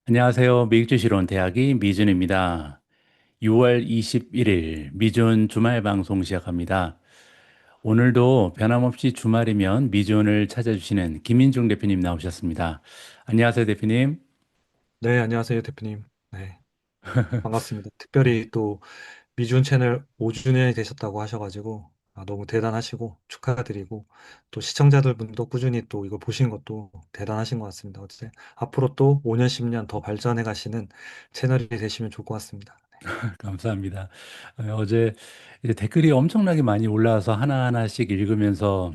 안녕하세요. 미국주시론 대학의 미준입니다. 6월 21일 미준 주말 방송 시작합니다. 오늘도 변함없이 주말이면 미준을 찾아주시는 김민중 대표님 나오셨습니다. 안녕하세요, 대표님. 네, 안녕하세요, 대표님. 네, 반갑습니다. 특별히 또 미준 채널 5주년이 되셨다고 하셔가지고 너무 대단하시고 축하드리고 또 시청자들 분도 꾸준히 또 이거 보시는 것도 대단하신 것 같습니다. 어째 앞으로 또 5년, 10년 더 발전해 가시는 채널이 되시면 좋을 것 같습니다. 감사합니다. 어제 이제 댓글이 엄청나게 많이 올라와서 하나하나씩 읽으면서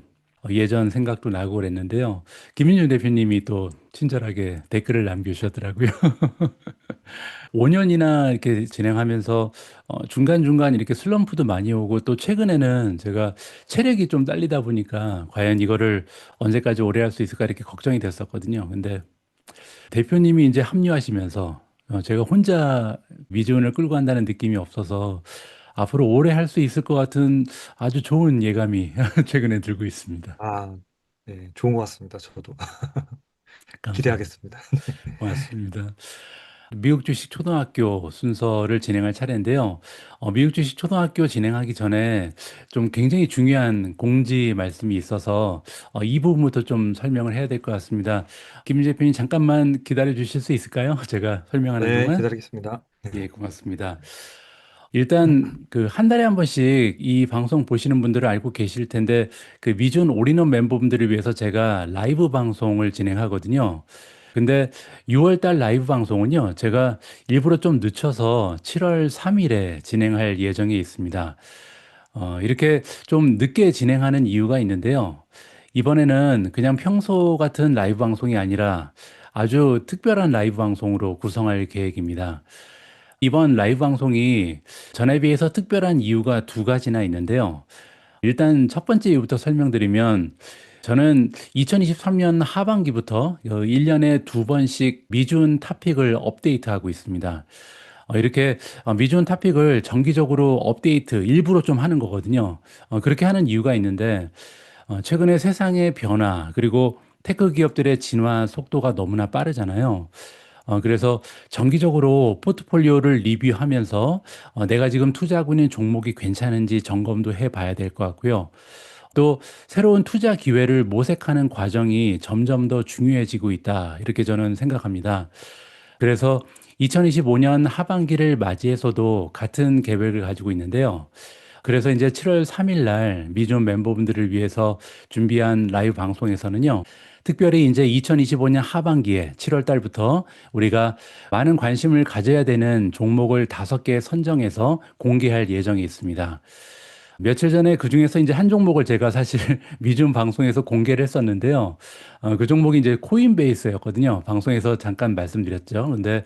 예전 생각도 나고 그랬는데요. 김민중 대표님이 또 친절하게 댓글을 남겨주셨더라고요. 5년이나 이렇게 진행하면서 중간중간 이렇게 슬럼프도 많이 오고 또 최근에는 제가 체력이 좀 딸리다 보니까 과연 이거를 언제까지 오래 할 수 있을까 이렇게 걱정이 됐었거든요. 근데 대표님이 이제 합류하시면서 제가 혼자 미지원을 끌고 간다는 느낌이 없어서 앞으로 오래 할 수 있을 것 같은 아주 좋은 예감이 최근에 들고 있습니다. 아, 네, 좋은 것 같습니다. 저도 감사합니다. 기대하겠습니다. 고맙습니다. 미국 주식 초등학교 순서를 진행할 차례인데요. 미국 주식 초등학교 진행하기 전에 좀 굉장히 중요한 공지 말씀이 있어서 이 부분부터 좀 설명을 해야 될 것 같습니다. 김 대표님 잠깐만 기다려 주실 수 있을까요? 제가 설명하는 네, 동안. 기다리겠습니다. 예, 고맙습니다. 일단 그 한 달에 한 번씩 이 방송 보시는 분들은 알고 계실 텐데 그 미준 올인원 멤버분들을 위해서 제가 라이브 방송을 진행하거든요. 근데 6월 달 라이브 방송은요, 제가 일부러 좀 늦춰서 7월 3일에 진행할 예정에 있습니다. 이렇게 좀 늦게 진행하는 이유가 있는데요. 이번에는 그냥 평소 같은 라이브 방송이 아니라 아주 특별한 라이브 방송으로 구성할 계획입니다. 이번 라이브 방송이 전에 비해서 특별한 이유가 두 가지나 있는데요. 일단 첫 번째 이유부터 설명드리면 저는 2023년 하반기부터 1년에 두 번씩 미준 탑픽을 업데이트하고 있습니다. 이렇게 미준 탑픽을 정기적으로 업데이트 일부러 좀 하는 거거든요. 그렇게 하는 이유가 있는데 최근에 세상의 변화 그리고 테크 기업들의 진화 속도가 너무나 빠르잖아요. 그래서 정기적으로 포트폴리오를 리뷰하면서 내가 지금 투자하고 있는 종목이 괜찮은지 점검도 해 봐야 될 것 같고요. 또 새로운 투자 기회를 모색하는 과정이 점점 더 중요해지고 있다. 이렇게 저는 생각합니다. 그래서 2025년 하반기를 맞이해서도 같은 계획을 가지고 있는데요. 그래서 이제 7월 3일 날 미존 멤버분들을 위해서 준비한 라이브 방송에서는요. 특별히 이제 2025년 하반기에 7월 달부터 우리가 많은 관심을 가져야 되는 종목을 5개 선정해서 공개할 예정이 있습니다. 며칠 전에 그 중에서 이제 한 종목을 제가 사실 미준 방송에서 공개를 했었는데요. 그 종목이 이제 코인베이스였거든요. 방송에서 잠깐 말씀드렸죠. 근데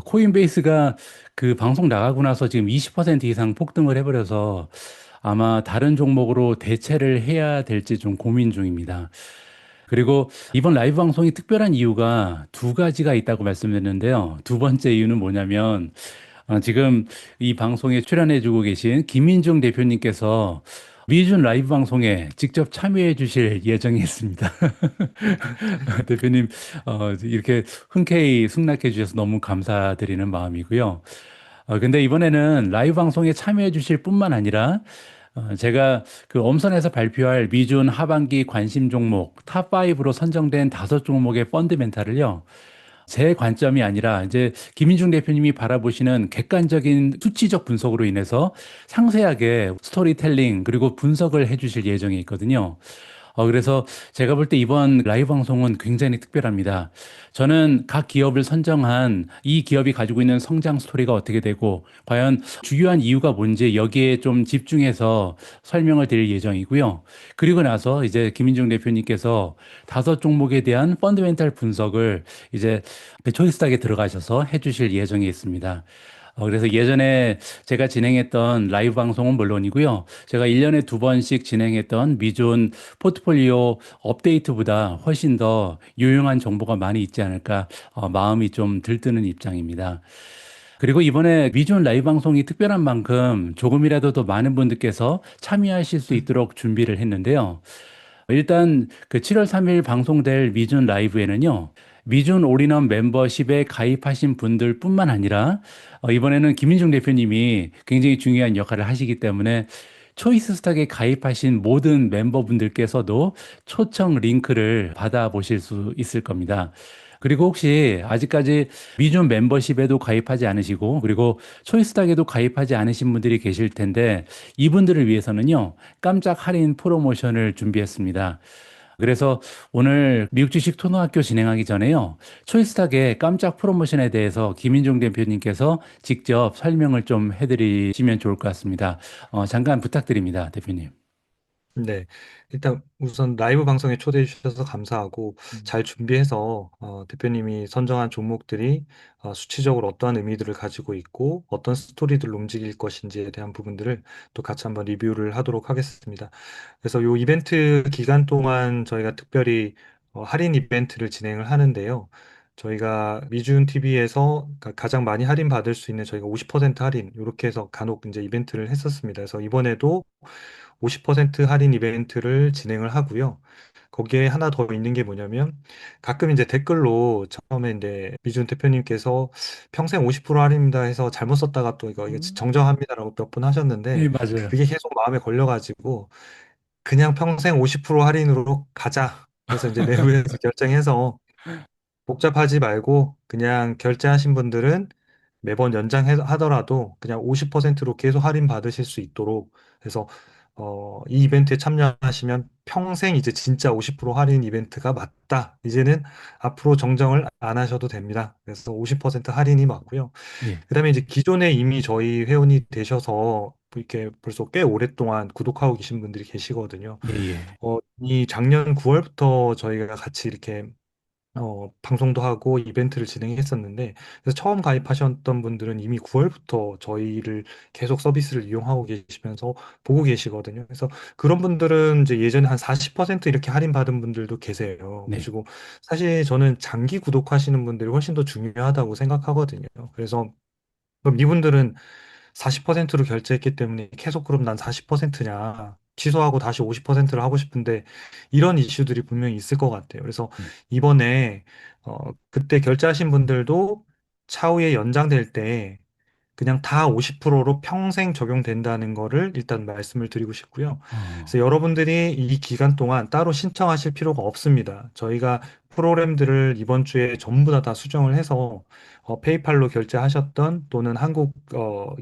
코인베이스가 그 방송 나가고 나서 지금 20% 이상 폭등을 해버려서 아마 다른 종목으로 대체를 해야 될지 좀 고민 중입니다. 그리고 이번 라이브 방송이 특별한 이유가 두 가지가 있다고 말씀드렸는데요. 두 번째 이유는 뭐냐면 지금 이 방송에 출연해주고 계신 김민중 대표님께서 미준 라이브 방송에 직접 참여해 주실 예정이 있습니다. 대표님, 이렇게 흔쾌히 승낙해 주셔서 너무 감사드리는 마음이고요. 근데 이번에는 라이브 방송에 참여해 주실 뿐만 아니라 제가 그 엄선해서 발표할 미준 하반기 관심 종목 탑5로 선정된 5종목의 펀드멘탈을요. 제 관점이 아니라 이제 김인중 대표님이 바라보시는 객관적인 수치적 분석으로 인해서 상세하게 스토리텔링 그리고 분석을 해 주실 예정이 있거든요. 그래서 제가 볼 때 이번 라이브 방송은 굉장히 특별합니다. 저는 각 기업을 선정한 이 기업이 가지고 있는 성장 스토리가 어떻게 되고, 과연 주요한 이유가 뭔지 여기에 좀 집중해서 설명을 드릴 예정이고요. 그리고 나서 이제 김인중 대표님께서 5종목에 대한 펀드멘탈 분석을 이제 초이스하게 들어가셔서 해주실 예정이 있습니다. 그래서 예전에 제가 진행했던 라이브 방송은 물론이고요. 제가 1년에 두 번씩 진행했던 미존 포트폴리오 업데이트보다 훨씬 더 유용한 정보가 많이 있지 않을까 마음이 좀 들뜨는 입장입니다. 그리고 이번에 미존 라이브 방송이 특별한 만큼 조금이라도 더 많은 분들께서 참여하실 수 있도록 준비를 했는데요. 일단 그 7월 3일 방송될 미존 라이브에는요. 미준 올인원 멤버십에 가입하신 분들뿐만 아니라 이번에는 김민중 대표님이 굉장히 중요한 역할을 하시기 때문에 초이스 스탁에 가입하신 모든 멤버분들께서도 초청 링크를 받아보실 수 있을 겁니다. 그리고 혹시 아직까지 미준 멤버십에도 가입하지 않으시고 그리고 초이스탁에도 가입하지 않으신 분들이 계실 텐데 이분들을 위해서는요 깜짝 할인 프로모션을 준비했습니다. 그래서 오늘 미국 주식 토너학교 진행하기 전에요. 초이스탁의 깜짝 프로모션에 대해서 김인종 대표님께서 직접 설명을 좀 해드리시면 좋을 것 같습니다. 잠깐 부탁드립니다, 대표님. 네. 일단 우선 라이브 방송에 초대해 주셔서 감사하고 음. 잘 준비해서 대표님이 선정한 종목들이 수치적으로 어떠한 의미들을 가지고 있고 어떤 스토리들로 움직일 것인지에 대한 부분들을 또 같이 한번 리뷰를 하도록 하겠습니다. 그래서 이 이벤트 기간 동안 저희가 특별히 할인 이벤트를 진행을 하는데요. 저희가 미준 TV에서 가장 많이 할인 받을 수 있는 저희가 50% 할인 이렇게 해서 간혹 이제 이벤트를 했었습니다. 그래서 이번에도 50% 할인 이벤트를 진행을 하고요. 거기에 하나 더 있는 게 뭐냐면 가끔 이제 댓글로 처음에 이제 미준 대표님께서 평생 50% 할인입니다 해서 잘못 썼다가 또 이거 음. 정정합니다라고 몇 번 하셨는데 네, 맞아요. 그게 계속 마음에 걸려가지고 그냥 평생 50% 할인으로 가자. 그래서 이제 내부에서 결정해서 복잡하지 말고 그냥 결제하신 분들은 매번 연장하더라도 그냥 50%로 계속 할인 받으실 수 있도록 해서 이 이벤트에 참여하시면 평생 이제 진짜 50% 할인 이벤트가 맞다. 이제는 앞으로 정정을 안 하셔도 됩니다. 그래서 50% 할인이 맞고요. 예, 그다음에 이제 기존에 이미 저희 회원이 되셔서 이렇게 벌써 꽤 오랫동안 구독하고 계신 분들이 계시거든요. 예, 예. 이 작년 9월부터 저희가 같이 이렇게 방송도 하고 이벤트를 진행했었는데, 그래서 처음 가입하셨던 분들은 이미 9월부터 저희를 계속 서비스를 이용하고 계시면서 보고 계시거든요. 그래서 그런 분들은 이제 예전에 한 40% 이렇게 할인받은 분들도 계세요. 네, 그리고 사실 저는 장기 구독하시는 분들이 훨씬 더 중요하다고 생각하거든요. 그래서 그럼 이분들은 40%로 결제했기 때문에 계속 그럼 난 40%냐. 취소하고 다시 50%를 하고 싶은데 이런 이슈들이 분명히 있을 것 같아요. 그래서 네, 이번에 그때 결제하신 분들도 차후에 연장될 때 그냥 다 50%로 평생 적용된다는 거를 일단 말씀을 드리고 싶고요. 그래서 어, 여러분들이 이 기간 동안 따로 신청하실 필요가 없습니다. 저희가 프로그램들을 이번 주에 전부 다 수정을 해서 페이팔로 결제하셨던 또는 한국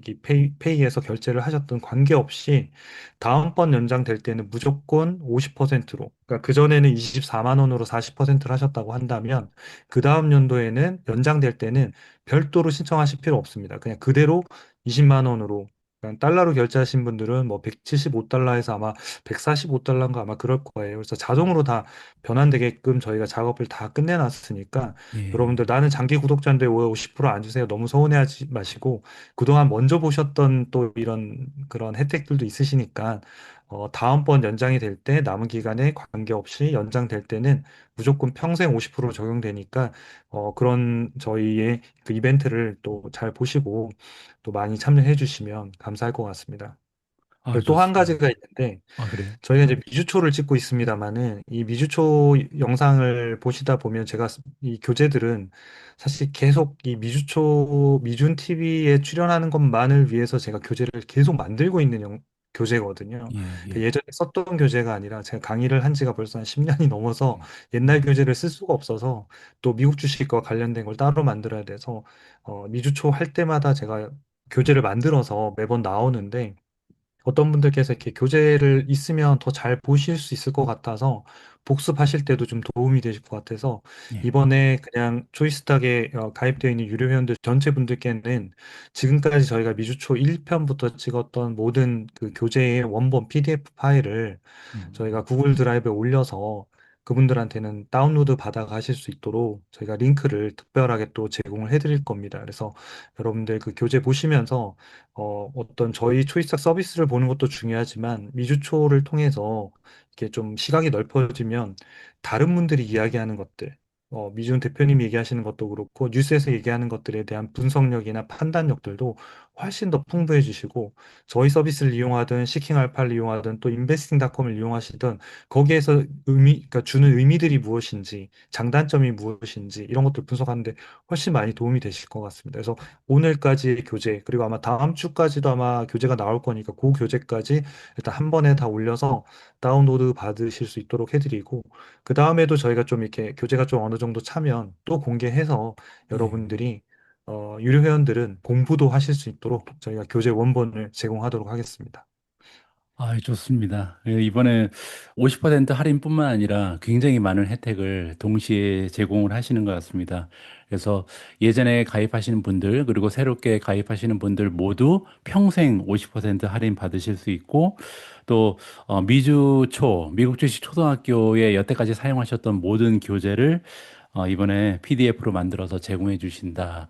이 페이에서 결제를 하셨던 관계없이 다음번 연장될 때는 무조건 50%로, 그러니까 그전에는 24만 원으로 40%를 하셨다고 한다면 그 다음 연도에는 연장될 때는 별도로 신청하실 필요 없습니다. 그냥 그대로 20만 원으로 그냥 달러로 결제하신 분들은 뭐 175달러에서 아마 145달러인가 아마 그럴 거예요. 그래서 자동으로 다 변환되게끔 저희가 작업을 다 끝내놨으니까 예, 여러분들 나는 장기 구독자인데 왜 50%안 주세요? 너무 서운해하지 마시고 그동안 먼저 보셨던 또 이런 그런 혜택들도 있으시니까 다음번 연장이 될 때 남은 기간에 관계없이 연장될 때는 무조건 평생 50% 적용되니까 그런 저희의 그 이벤트를 또 잘 보시고 또 많이 참여해 주시면 감사할 것 같습니다. 아, 그리고 또 한 좋습니다. 가지가 있는데 아, 그래요? 저희가 이제 미주초를 찍고 있습니다만은 이 미주초 영상을 보시다 보면 제가 이 교재들은 사실 계속 이 미주초 미준 TV에 출연하는 것만을 위해서 제가 교재를 계속 만들고 있는 교재거든요. 예, 그 예, 예전에 썼던 교재가 아니라 제가 강의를 한 지가 벌써 한 10년이 넘어서 음, 옛날 교재를 쓸 수가 없어서 또 미국 주식과 관련된 걸 따로 만들어야 돼서 미주초 할 때마다 제가 교재를 만들어서 매번 나오는데 어떤 분들께서 이렇게 교재를 있으면 더 잘 보실 수 있을 것 같아서 복습하실 때도 좀 도움이 되실 것 같아서 예, 이번에 그냥 초이스탁에 가입되어 있는 유료 회원들 전체 분들께는 지금까지 저희가 미주초 1편부터 찍었던 모든 그 교재의 원본 PDF 파일을 저희가 음, 구글 드라이브에 올려서 그분들한테는 다운로드 받아 가실 수 있도록 저희가 링크를 특별하게 또 제공을 해드릴 겁니다. 그래서 여러분들 그 교재 보시면서 어떤 저희 초이스탁 서비스를 보는 것도 중요하지만 미주초를 통해서 이렇게 좀 시각이 넓어지면 다른 분들이 이야기하는 것들, 미준 대표님 얘기하시는 것도 그렇고 뉴스에서 얘기하는 것들에 대한 분석력이나 판단력들도 훨씬 더 풍부해 주시고 저희 서비스를 이용하든 시킹알파를 이용하든 또 인베스팅닷컴을 이용하시든 거기에서 그러니까 주는 의미들이 무엇인지 장단점이 무엇인지 이런 것들 분석하는데 훨씬 많이 도움이 되실 것 같습니다. 그래서 오늘까지의 교재 그리고 아마 다음 주까지도 아마 교재가 나올 거니까 그 교재까지 일단 한 번에 다 올려서 다운로드 받으실 수 있도록 해드리고 그 다음에도 저희가 좀 이렇게 교재가 좀 어느 정도 차면 또 공개해서 예. 여러분들이 유료 회원들은 공부도 하실 수 있도록 저희가 교재 원본을 제공하도록 하겠습니다. 아, 좋습니다. 예, 이번에 50% 할인뿐만 아니라 굉장히 많은 혜택을 동시에 제공을 하시는 것 같습니다. 그래서 예전에 가입하시는 분들, 그리고 새롭게 가입하시는 분들 모두 평생 50% 할인 받으실 수 있고, 또, 미국 주식 초등학교에 여태까지 사용하셨던 모든 교재를 이번에 PDF로 만들어서 제공해 주신다.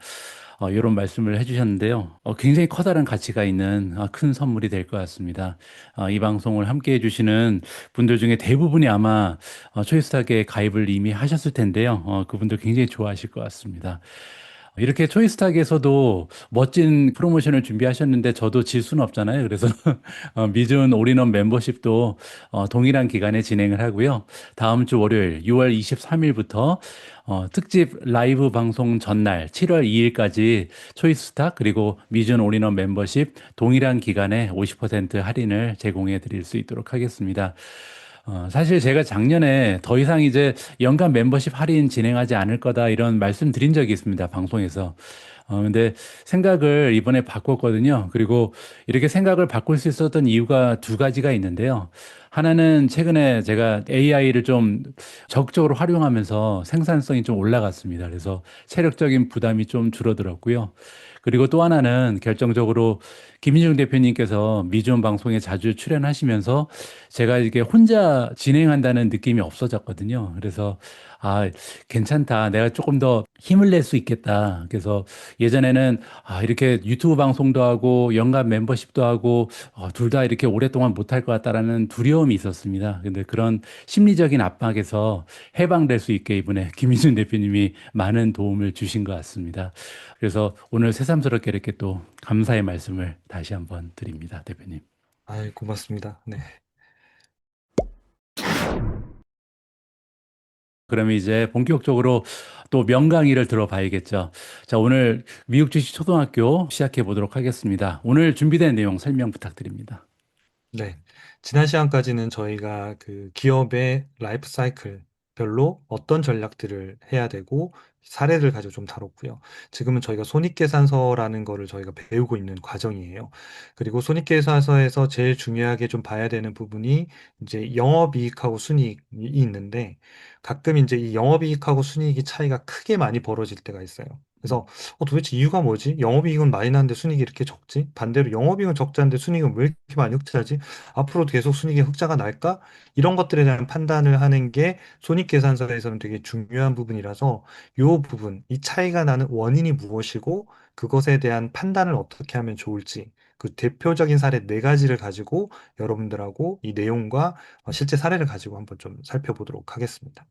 이런 말씀을 해주셨는데요. 굉장히 커다란 가치가 있는 큰 선물이 될 것 같습니다. 이 방송을 함께 해주시는 분들 중에 대부분이 아마 초이스탁에 가입을 이미 하셨을 텐데요. 그분들 굉장히 좋아하실 것 같습니다. 이렇게 초이스탁에서도 멋진 프로모션을 준비하셨는데 저도 질 수는 없잖아요. 그래서 미준 올인원 멤버십도 동일한 기간에 진행을 하고요. 다음 주 월요일 6월 23일부터 특집 라이브 방송 전날 7월 2일까지 초이스탁 그리고 미준 올인원 멤버십 동일한 기간에 50% 할인을 제공해 드릴 수 있도록 하겠습니다. 사실 제가 작년에 더 이상 이제 연간 멤버십 할인 진행하지 않을 거다 이런 말씀 드린 적이 있습니다. 방송에서. 근데 생각을 이번에 바꿨거든요. 그리고 이렇게 생각을 바꿀 수 있었던 이유가 두 가지가 있는데요. 하나는 최근에 제가 AI를 좀 적극적으로 활용하면서 생산성이 좀 올라갔습니다. 그래서 체력적인 부담이 좀 줄어들었고요. 그리고 또 하나는 결정적으로 김인중 대표님께서 미디어 방송에 자주 출연하시면서 제가 이게 혼자 진행한다는 느낌이 없어졌거든요. 그래서 아, 괜찮다. 내가 조금 더 힘을 낼 수 있겠다. 그래서 예전에는 이렇게 유튜브 방송도 하고 연간 멤버십도 하고 둘 다 이렇게 오랫동안 못할 것 같다라는 두려움이 있었습니다. 근데 그런 심리적인 압박에서 해방될 수 있게 이번에 김희준 대표님이 많은 도움을 주신 것 같습니다. 그래서 오늘 새삼스럽게 이렇게 또 감사의 말씀을 다시 한번 드립니다, 대표님. 아이, 고맙습니다. 네. 그러면 이제 본격적으로 또 명강의를 들어봐야겠죠. 자, 오늘 미국 주식 초등학교 시작해 보도록 하겠습니다. 오늘 준비된 내용 설명 부탁드립니다. 네. 지난 시간까지는 저희가 그 기업의 라이프 사이클별로 어떤 전략들을 해야 되고 사례를 가지고 좀 다뤘고요. 지금은 저희가 손익계산서라는 거를 저희가 배우고 있는 과정이에요. 그리고 손익계산서에서 제일 중요하게 좀 봐야 되는 부분이 이제 영업이익하고 순이익이 있는데 가끔 이제 이 영업이익하고 순이익이 차이가 크게 많이 벌어질 때가 있어요. 그래서 도대체 이유가 뭐지? 영업이익은 많이 나는데 순이익이 이렇게 적지? 반대로 영업이익은 적자인데 순이익은 왜 이렇게 많이 흑자지? 앞으로도 계속 순이익이 흑자가 날까? 이런 것들에 대한 판단을 하는 게 손익계산서에서는 되게 중요한 부분이라서 이 부분, 이 차이가 나는 원인이 무엇이고 그것에 대한 판단을 어떻게 하면 좋을지 그 대표적인 사례 네 가지를 가지고 여러분들하고 이 내용과 실제 사례를 가지고 한번 좀 살펴보도록 하겠습니다.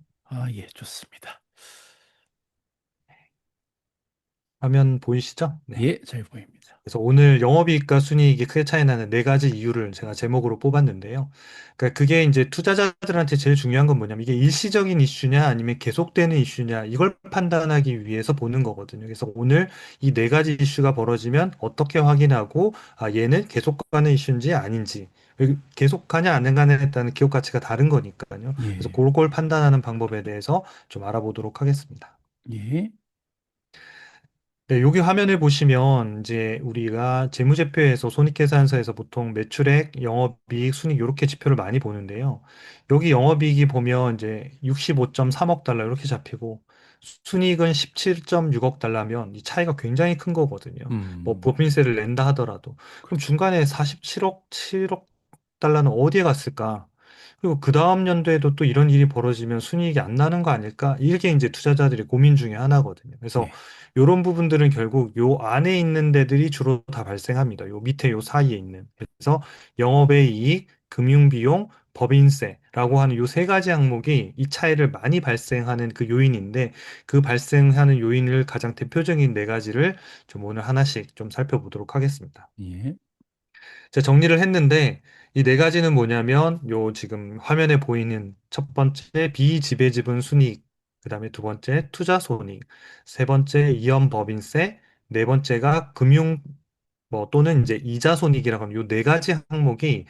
예, 좋습니다. 화면 보이시죠? 네. 예, 잘 보입니다. 그래서 오늘 영업이익과 순이익이 크게 차이 나는 네 가지 이유를 제가 제목으로 뽑았는데요. 그러니까 그게 이제 투자자들한테 제일 중요한 건 뭐냐면 이게 일시적인 이슈냐 아니면 계속되는 이슈냐 이걸 판단하기 위해서 보는 거거든요. 그래서 오늘 이 네 가지 이슈가 벌어지면 어떻게 확인하고 얘는 계속 가는 이슈인지 아닌지 계속하냐 안 가냐에 따른 기업 가치가 다른 거니까요. 그래서 예, 그걸 판단하는 방법에 대해서 좀 알아보도록 하겠습니다. 예, 네, 여기 화면을 보시면 이제 우리가 재무제표에서 손익계산서에서 보통 매출액, 영업이익, 순이익 이렇게 지표를 많이 보는데요. 여기 영업이익이 보면 이제 65.3억 달러 이렇게 잡히고 순이익은 17.6억 달러면 이 차이가 굉장히 큰 거거든요. 뭐 음, 법인세를 낸다 하더라도 그럼 그렇죠. 중간에 47억, 7억 달러는 어디에 갔을까? 그리고 그 다음 연도에도 또 이런 일이 벌어지면 순이익이 안 나는 거 아닐까? 이게 이제 투자자들의 고민 중에 하나거든요. 그래서 예, 이런 부분들은 결국 요 안에 있는 데들이 주로 다 발생합니다. 요 밑에 요 사이에 있는. 그래서 영업의 이익, 금융비용, 법인세라고 하는 요 세 가지 항목이 이 차이를 많이 발생하는 그 요인인데 그 발생하는 요인을 가장 대표적인 네 가지를 좀 오늘 하나씩 좀 살펴보도록 하겠습니다. 예. 제가 정리를 했는데 이 네 가지는 뭐냐면 요 지금 화면에 보이는 첫 번째 비지배지분 순이익, 그다음에 두 번째 투자 손익, 세 번째 이연 법인세, 네 번째가 금융 뭐 또는 이제 이자 손익이라고 하면 요 네 가지 항목이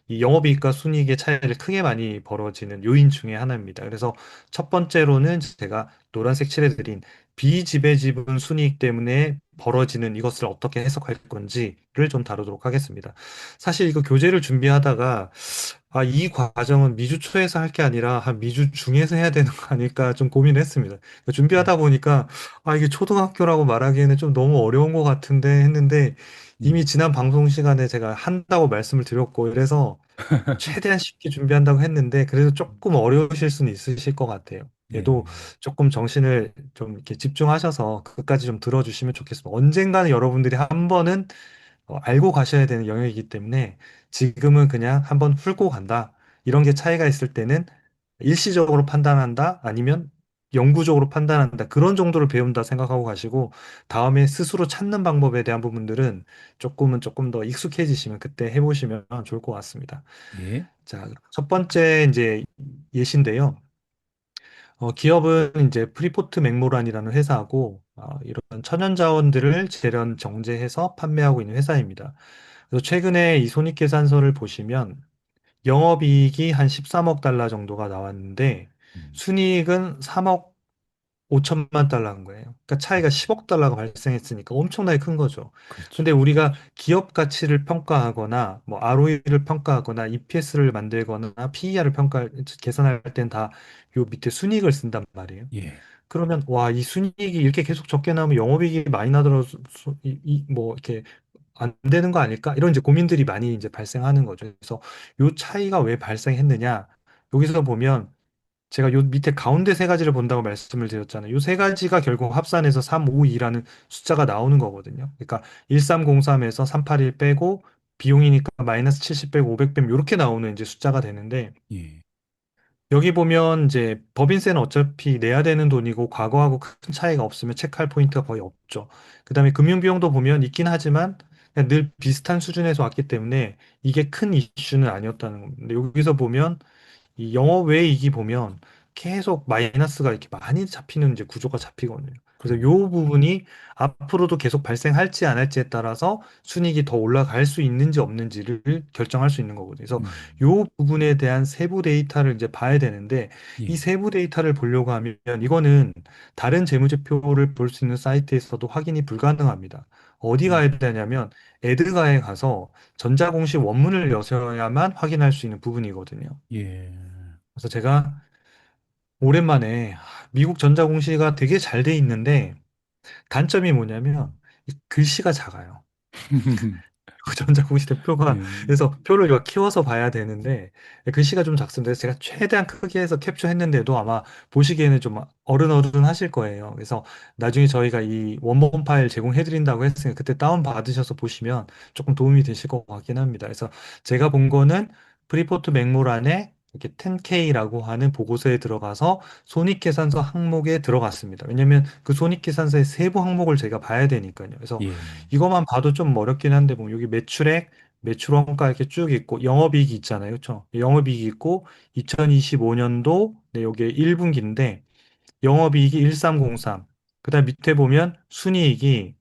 이 영업이익과 순이익의 차이를 크게 많이 벌어지는 요인 중에 하나입니다. 그래서 첫 번째로는 제가 노란색 칠해드린 비지배지분 순이익 때문에 벌어지는 이것을 어떻게 해석할 건지를 좀 다루도록 하겠습니다. 사실 이거 교재를 준비하다가 아, 이 과정은 미주 초에서 할 게 아니라 한 미주 중에서 해야 되는 거 아닐까 좀 고민을 했습니다. 준비하다 보니까 아, 이게 초등학교라고 말하기에는 좀 너무 어려운 것 같은데 했는데 이미 예. 지난 방송 시간에 제가 한다고 말씀을 드렸고 이래서 최대한 쉽게 준비한다고 했는데 그래도 조금 어려우실 수는 있으실 것 같아요. 예. 그래도 조금 정신을 좀 이렇게 집중하셔서 끝까지 좀 들어주시면 좋겠습니다. 언젠가는 여러분들이 한 번은 알고 가셔야 되는 영역이기 때문에 지금은 그냥 한번 훑고 간다. 이런 게 차이가 있을 때는 일시적으로 판단한다. 아니면 영구적으로 판단한다. 그런 정도를 배운다 생각하고 가시고 다음에 스스로 찾는 방법에 대한 부분들은 조금 더 익숙해지시면 그때 해보시면 좋을 것 같습니다. 예. 자, 첫 번째 이제 예시인데요. 기업은 이제 프리포트 맥모란이라는 회사하고 이런 천연자원들을 재련 정제해서 판매하고 있는 회사입니다. 그래서 최근에 이 손익계산서를 보시면 영업이익이 한 13억 달러 정도가 나왔는데 음. 순이익은 3억 5천만 달러인 거예요. 그러니까 차이가 음. 10억 달러가 발생했으니까 엄청나게 큰 거죠. 그렇죠. 근데 우리가 기업 가치를 평가하거나 뭐 ROE를 평가하거나 EPS를 만들거나 PER을 계산할 땐 다 요 밑에 순이익을 쓴단 말이에요. 예. 그러면 와, 이 순이익이 이렇게 계속 적게 나오면 영업이익이 많이 나더라도 뭐 이렇게 안 되는 거 아닐까? 이런 이제 고민들이 많이 이제 발생하는 거죠. 그래서 요 차이가 왜 발생했느냐? 여기서 보면 제가 요 밑에 가운데 세 가지를 본다고 말씀을 드렸잖아요. 요 세 가지가 결국 합산해서 352라는 숫자가 나오는 거거든요. 그러니까 1303에서 381 빼고 비용이니까 마이너스 70 빼고 500 빼면 이렇게 나오는 이제 숫자가 되는데 예. 여기 보면 이제 법인세는 어차피 내야 되는 돈이고 과거하고 큰 차이가 없으면 체크할 포인트가 거의 없죠. 그다음에 금융비용도 보면 있긴 하지만 그냥 늘 비슷한 수준에서 왔기 때문에 이게 큰 이슈는 아니었다는 겁니다. 근데 여기서 보면 이 영업외이익이 보면 계속 마이너스가 이렇게 많이 잡히는 이제 구조가 잡히거든요. 그래서 그래요. 요 부분이 앞으로도 계속 발생할지 안 할지에 따라서 순이익이 더 올라갈 수 있는지 없는지를 결정할 수 있는 거거든요. 그래서 음. 요 부분에 대한 세부 데이터를 이제 봐야 되는데 이 예. 세부 데이터를 보려고 하면 이거는 다른 재무제표를 볼 수 있는 사이트에서도 확인이 불가능합니다. 어디 음. 가야 되냐면 에드가에 가서 전자공시 원문을 여셔야만 확인할 수 있는 부분이거든요. 예. 그래서 제가 오랜만에 미국 전자공시가 되게 잘 돼 있는데 단점이 뭐냐면 이 글씨가 작아요. 그 전자공시 대표가 예. 그래서 표를 이거 키워서 봐야 되는데 글씨가 좀 작습니다. 그래서 제가 최대한 크게 해서 캡처했는데도 아마 보시기에는 좀 어른어른하실 거예요. 그래서 나중에 저희가 이 원본 파일 제공해드린다고 했으니까 그때 다운 받으셔서 보시면 조금 도움이 되실 것 같긴 합니다. 그래서 제가 본 거는 프리포트 맥모란에 이렇게 10K라고 하는 보고서에 들어가서 손익계산서 항목에 들어갔습니다. 왜냐하면 그 손익계산서의 세부 항목을 제가 봐야 되니까요. 그래서 예. 이것만 봐도 좀 어렵긴 한데 뭐 여기 매출액, 매출원가 이렇게 쭉 있고 영업이익이 있잖아요. 그렇죠? 영업이익이 있고 2025년도 네, 요게 1분기인데 영업이익이 1303. 그다음 밑에 보면 순이익이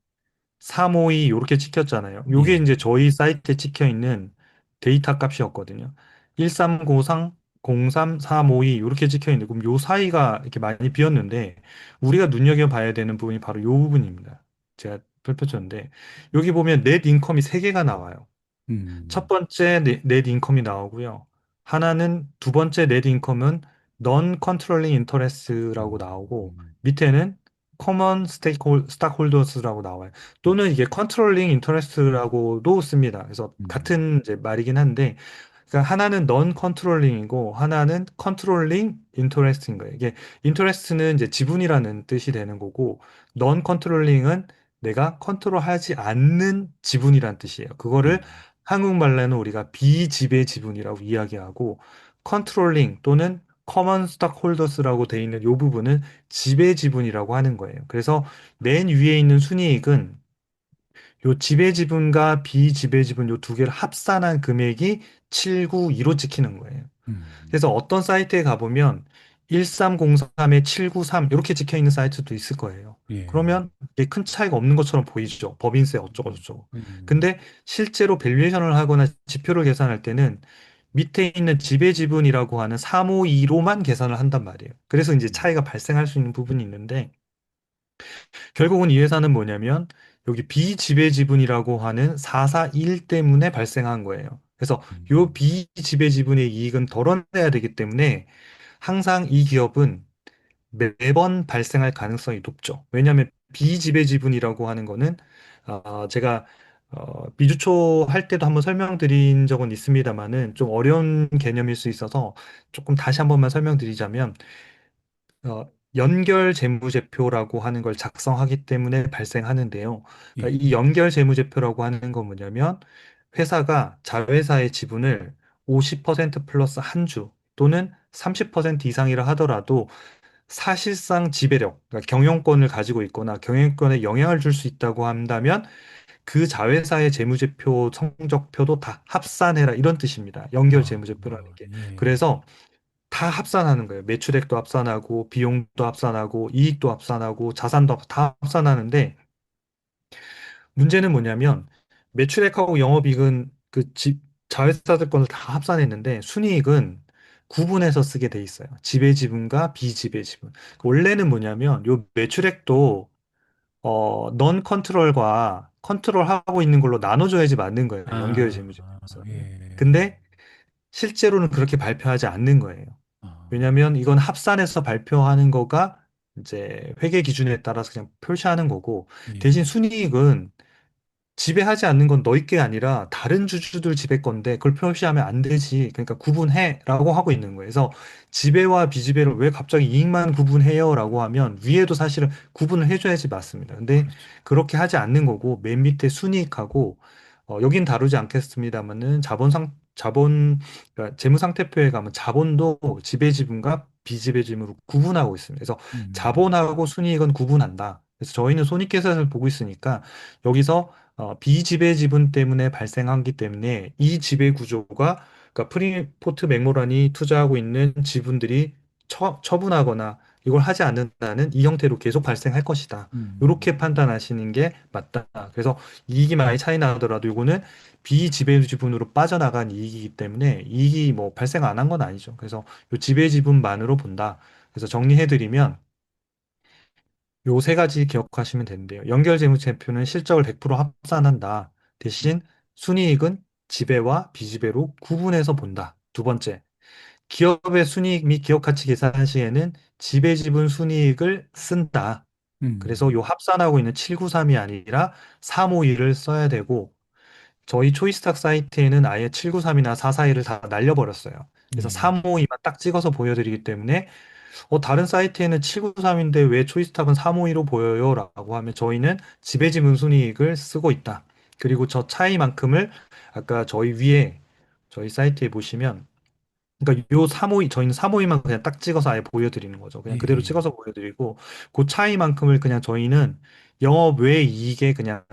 352 이렇게 찍혔잖아요. 요게 예. 이제 저희 사이트에 찍혀 있는 데이터 값이었거든요. 1303 03 352 이렇게 찍혀 있는데 그럼 요 사이가 이렇게 많이 비었는데 우리가 눈여겨봐야 되는 부분이 바로 요 부분입니다. 제가 펼쳐줬는데 여기 보면 넷 인컴이 세 개가 나와요. 첫 음. 번째 넷 인컴이 나오고요. 하나는 두 번째 넷 인컴은 non controlling interest라고 나오고 음. 밑에는 common stockholders라고 나와요. 음. 또는 이게 controlling interest라고도 씁니다. 그래서 음. 같은 이제 말이긴 한데 그러니까 하나는 non controlling이고 하나는 controlling interest인 거예요. 이게 interest는 이제 지분이라는 뜻이 되는 거고 non controlling은 내가 컨트롤하지 않는 지분이란 뜻이에요. 그거를 음. 한국말로는 우리가 비지배 지분이라고 이야기하고 컨트롤링 또는 커먼 스탁홀더스라고 돼 있는 이 부분은 지배 지분이라고 하는 거예요. 그래서 맨 위에 있는 순이익은 요 지배 지분과 비지배 지분 요 두 개를 합산한 금액이 792로 찍히는 거예요. 그래서 음, 어떤 사이트에 가보면 1303에 793 이렇게 찍혀 있는 사이트도 있을 거예요. 예, 그러면 이게 큰 차이가 없는 것처럼 보이죠. 법인세 어쩌고 저쩌고. 음, 근데 실제로 밸류에이션을 하거나 지표를 계산할 때는 밑에 있는 지배 지분이라고 하는 352로만 계산을 한단 말이에요. 그래서 이제 음, 차이가 발생할 수 있는 부분이 있는데 결국은 이 회사는 뭐냐면 여기 비지배 지분이라고 하는 441 때문에 발생한 거예요. 그래서 요 음, 비지배 지분의 이익은 덜어내야 되기 때문에 항상 이 기업은 매번 발생할 가능성이 높죠. 왜냐하면 비지배 지분이라고 하는 거는 제가 미주초 할 때도 한번 설명드린 적은 있습니다만은 좀 어려운 개념일 수 있어서 조금 다시 한 번만 설명드리자면 연결 재무제표라고 하는 걸 작성하기 때문에 발생하는데요. 그러니까 이 예, 연결 재무제표라고 하는 건 뭐냐면 회사가 자회사의 지분을 50% 플러스 한 주 또는 30% 이상이라 하더라도 사실상 지배력, 그러니까 경영권을 가지고 있거나 경영권에 영향을 줄 수 있다고 한다면 그 자회사의 재무제표 성적표도 다 합산해라 이런 뜻입니다. 연결 재무제표라는 게. 예, 그래서 다 합산하는 거예요. 매출액도 합산하고 비용도 합산하고 이익도 합산하고 자산도 다 합산하는데 문제는 뭐냐면 매출액하고 영업이익은 자회사들 건을 다 합산했는데 순이익은 구분해서 쓰게 돼 있어요. 지배 지분과 비지배 지분. 원래는 뭐냐면 요 매출액도 넌 컨트롤과 컨트롤하고 있는 걸로 나눠줘야지 맞는 거예요. 연결 재무제표에서는. 예, 근데 실제로는 그렇게 발표하지 않는 거예요. 아, 왜냐하면 이건 합산해서 발표하는 거가 이제 회계 기준에 따라서 그냥 표시하는 거고 대신 예, 순이익은 지배하지 않는 건 너희 게 아니라 다른 주주들 지배 건데 그걸 표시하면 안 되지. 그러니까 구분해라고 하고 있는 거예요. 그래서 지배와 비지배를 왜 갑자기 이익만 구분해요라고 하면 위에도 사실은 구분을 해줘야지 맞습니다. 근데 그렇죠. 그렇게 하지 않는 거고 맨 밑에 순이익하고 여긴 다루지 않겠습니다만은 그러니까 재무상태표에 가면 자본도 지배 지분과 비지배 지분으로 구분하고 있습니다. 그래서 음, 자본하고 순이익은 구분한다. 그래서 저희는 손익계산을 보고 있으니까 여기서 비지배 지분 때문에 발생하기 때문에 이 지배 구조가 그러니까 프리포트 맥모란이 투자하고 있는 지분들이 처분하거나 이걸 하지 않는다는 이 형태로 계속 발생할 것이다. 이렇게 음, 판단하시는 게 맞다. 그래서 이익이 많이 차이 나더라도 이거는 비지배 지분으로 빠져나간 이익이기 때문에 이익이 뭐 발생 안 한 건 아니죠. 그래서 이 지배 지분만으로 본다. 그래서 정리해드리면 요 세 가지 기억하시면 되는데요. 연결 재무제표는 실적을 100% 합산한다. 대신 순이익은 지배와 비지배로 구분해서 본다. 두 번째, 기업의 순이익 및 기업 가치 계산 시에는 지배 지분 순이익을 쓴다. 그래서 요 음, 합산하고 있는 793이 아니라 351을 써야 되고 저희 초이스탁 사이트에는 아예 793이나 441을 다 날려버렸어요. 그래서 예, 352만 딱 찍어서 보여드리기 때문에 다른 사이트에는 793인데 왜 초이스탁은 352로 보여요? 라고 하면 저희는 지배지분 순이익을 쓰고 있다. 그리고 저 차이만큼을 아까 저희 사이트에 보시면 그러니까 요 352, 저희는 352만 그냥 딱 찍어서 아예 보여드리는 거죠. 그냥 그대로 예, 찍어서 보여드리고 그 차이만큼을 그냥 저희는 영업 외 이익에 그냥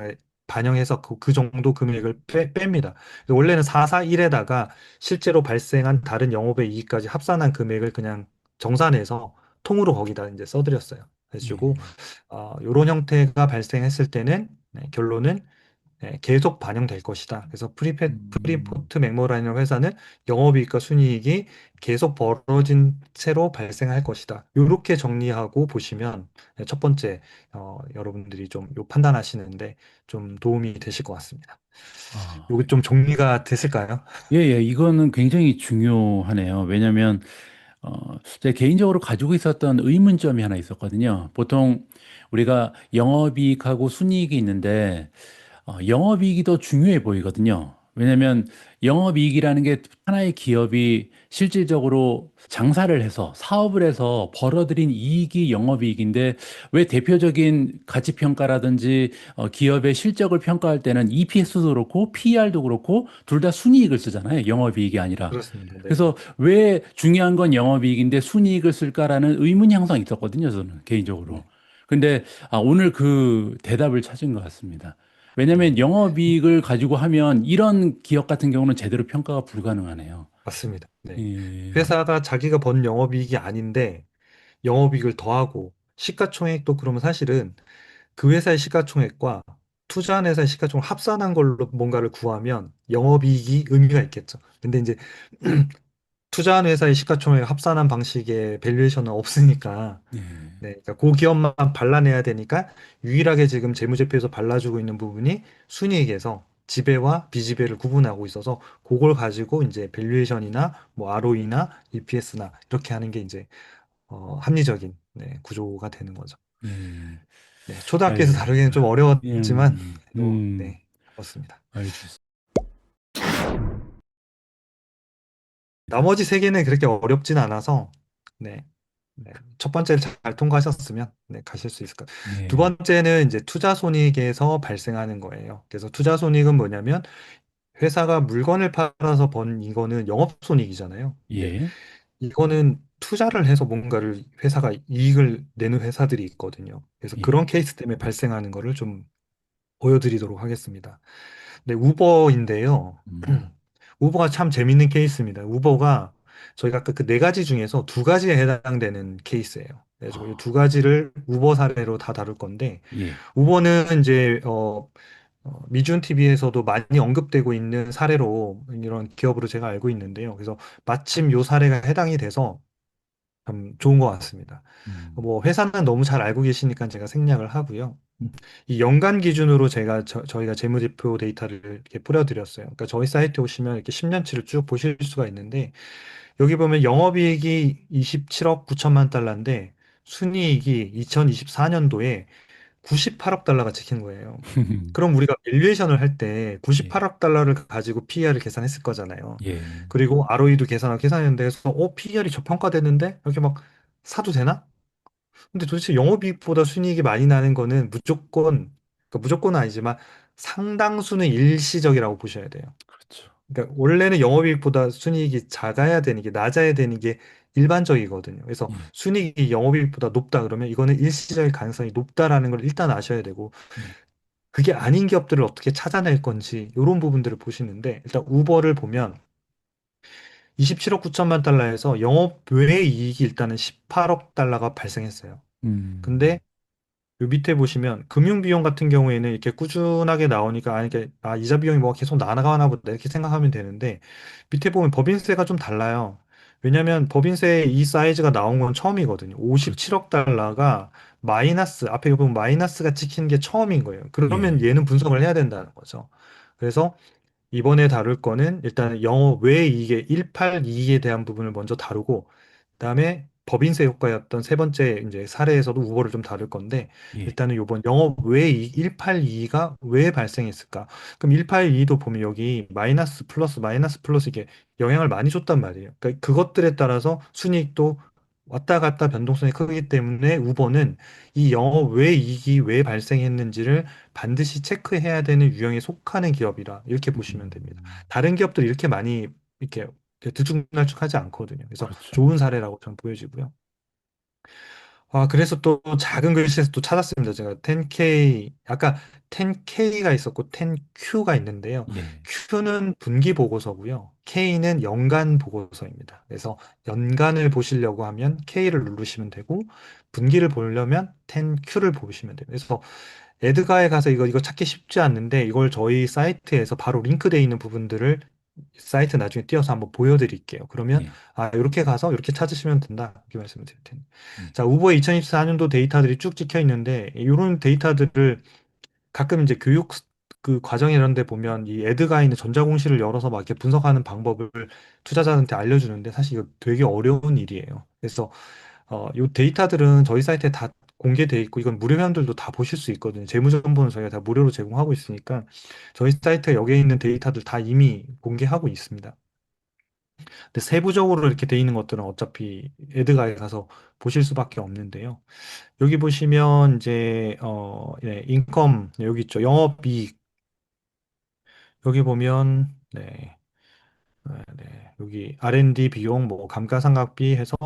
반영해서 그 정도 금액을 뺍니다. 원래는 441에다가 실제로 발생한 다른 영업의 이익까지 합산한 금액을 그냥 정산해서 통으로 거기다 이제 써드렸어요. 그래가지고 예, 이런 형태가 발생했을 때는 네, 결론은 계속 반영될 것이다. 그래서 음, 프리포트 맥모라는 회사는 영업이익과 순이익이 계속 벌어진 채로 발생할 것이다. 이렇게 정리하고 보시면 첫 번째 여러분들이 좀 요 판단하시는데 좀 도움이 되실 것 같습니다. 아, 요게 좀 정리가 됐을까요? 예, 예, 이거는 굉장히 중요하네요. 왜냐하면 제가 개인적으로 가지고 있었던 의문점이 하나 있었거든요. 보통 우리가 영업이익하고 순이익이 있는데 영업이익이 더 중요해 보이거든요. 왜냐하면 영업이익이라는 게 하나의 기업이 실질적으로 장사를 해서 사업을 해서 벌어들인 이익이 영업이익인데 왜 대표적인 가치평가라든지 기업의 실적을 평가할 때는 EPS도 그렇고 PER도 그렇고 둘 다 순이익을 쓰잖아요. 영업이익이 아니라. 그렇습니다. 네. 그래서 왜 중요한 건 영업이익인데 순이익을 쓸까라는 의문이 항상 있었거든요. 저는 개인적으로. 네. 근데 오늘 그 대답을 찾은 것 같습니다. 왜냐하면 네. 영업이익을 가지고 하면 이런 기업 같은 경우는 제대로 평가가 불가능하네요. 맞습니다. 네. 예, 회사가 자기가 번 영업이익이 아닌데 영업이익을 더하고 시가총액도 그러면 사실은 그 회사의 시가총액과 투자한 회사의 시가총액 합산한 걸로 뭔가를 구하면 영업이익이 의미가 있겠죠. 근데 이제 투자한 회사의 시가총액 합산한 방식의 밸류에이션은 없으니까 예, 네, 그러니까 그 기업만 발라내야 되니까 유일하게 지금 재무제표에서 발라주고 있는 부분이 순이익에서 지배와 비지배를 구분하고 있어서 그걸 가지고 이제 밸류에이션이나 뭐 ROE나 EPS나 이렇게 하는 게 이제 합리적인 네, 구조가 되는 거죠. 예. 네, 초등학교에서 다루기는 좀 알겠습니다. 어려웠지만 그래도 음, 네, 그렇습니다. 알겠습니다. 나머지 세 개는 그렇게 어렵진 않아서 네, 네. 첫 번째를 잘 통과하셨으면 네, 가실 수 있을 것 같아요. 두 예, 번째는 이제 투자 손익에서 발생하는 거예요. 그래서 투자 손익은 뭐냐면 회사가 물건을 팔아서 번 이거는 영업 손익이잖아요. 근데 예, 이거는 투자를 해서 뭔가를 회사가 이익을 내는 회사들이 있거든요. 그래서 예, 그런 케이스 때문에 발생하는 거를 좀 보여드리도록 하겠습니다. 네, 우버인데요. 음, 우버가 참 재밌는 케이스입니다. 우버가 저희가 아까 그 네 가지 중에서 두 가지에 해당되는 케이스예요. 그래가지고 이 두 가지를 우버 사례로 다 다룰 건데, 예, 우버는 이제 미준 TV에서도 많이 언급되고 있는 사례로 이런 기업으로 제가 알고 있는데요. 그래서 마침 요 사례가 해당이 돼서 참 좋은 것 같습니다. 음, 뭐 회사는 너무 잘 알고 계시니까 제가 생략을 하고요. 이 연간 기준으로 제가 저희가 재무제표 데이터를 이렇게 뿌려드렸어요. 그러니까 저희 사이트에 오시면 이렇게 10년치를 쭉 보실 수가 있는데 여기 보면 영업이익이 27억 9천만 달러인데 순이익이 2024년도에 98억 달러가 찍힌 거예요. 그럼 우리가 밸류에이션을 할 때 예, 98억 달러를 가지고 PER을 계산했을 거잖아요. 예, 그리고 ROE도 계산하고 계산했는데 그래서 PER이 저평가됐는데 이렇게 막 사도 되나? 근데 도대체 영업이익보다 순이익이 많이 나는 거는 무조건, 그러니까 무조건은 아니지만 상당수는 일시적이라고 보셔야 돼요. 그렇죠. 그러니까 원래는 영업이익보다 순이익이 작아야 되는 게 낮아야 되는 게 일반적이거든요. 그래서 예, 순이익이 영업이익보다 높다 그러면 이거는 일시적일 가능성이 높다라는 걸 일단 아셔야 되고 예, 그게 아닌 기업들을 어떻게 찾아낼 건지 이런 부분들을 보시는데 일단 우버를 보면 27억 9천만 달러에서 영업 외 이익이 일단은 18억 달러가 발생했어요. 근데 음, 요 밑에 보시면 금융 비용 같은 경우에는 이렇게 꾸준하게 나오니까 이게 이자 비용이 뭐 계속 나가나 보다 이렇게 생각하면 되는데 밑에 보면 법인세가 좀 달라요. 왜냐하면 법인세 이 사이즈가 나온 건 처음이거든요. 그렇죠. 57억 달러가 마이너스 앞에 보면 마이너스가 찍힌 게 처음인 거예요. 그러면 예, 얘는 분석을 해야 된다는 거죠. 그래서 이번에 다룰 거는 일단 영어 왜 이게 182에 대한 부분을 먼저 다루고 그다음에 법인세 효과였던 세 번째 이제 사례에서도 우버를 좀 다룰 건데 예, 일단은 요번 영업 왜 182가 왜 발생했을까? 그럼 182도 보면 여기 마이너스 플러스 이게 영향을 많이 줬단 말이에요. 그러니까 그것들에 따라서 순이익도 왔다 갔다 변동성이 크기 때문에 우버는 이 영업 왜 이익이 왜 발생했는지를 반드시 체크해야 되는 유형에 속하는 기업이라 이렇게 보시면 됩니다. 음, 다른 기업들이 이렇게 많이 이렇게 들쭉날쭉하지 않거든요. 그래서 그렇죠. 좋은 사례라고 저는 보여지고요. 그래서 또 작은 글씨에서 또 찾았습니다. 제가 10K, 아까 10K가 있었고 10Q가 있는데요. 예, Q는 분기 보고서고요. K는 연간 보고서입니다. 그래서 연간을 보시려고 하면 K를 누르시면 되고, 분기를 보려면 10Q를 보시면 돼요. 그래서 에드가에 가서 이거 찾기 쉽지 않는데 이걸 저희 사이트에서 바로 링크되어 있는 부분들을 사이트 나중에 띄워서 한번 보여드릴게요. 그러면 예, 이렇게 가서 이렇게 찾으시면 된다. 이렇게 말씀을 드릴 텐데. 예, 자, 우버의 2024년도 데이터들이 쭉 찍혀 있는데 이런 데이터들을 가끔 이제 교육 그 과정 이런 데 보면 이 에드가에 있는 전자공시를 열어서 막 이렇게 분석하는 방법을 투자자한테 알려주는데 사실 이거 되게 어려운 일이에요. 그래서 요 데이터들은 저희 사이트에 다 공개돼 있고 이건 무료 회원들도 다 보실 수 있거든요. 재무정보는 저희가 다 무료로 제공하고 있으니까 저희 사이트에 여기에 있는 데이터들 다 이미 공개하고 있습니다. 근데 세부적으로 이렇게 돼 있는 것들은 어차피 에드가에 가서 보실 수밖에 없는데요. 여기 보시면 이제 예, 인컴 여기 있죠. 영업이익 여기 보면 여기 R&D 비용 뭐 감가상각비 해서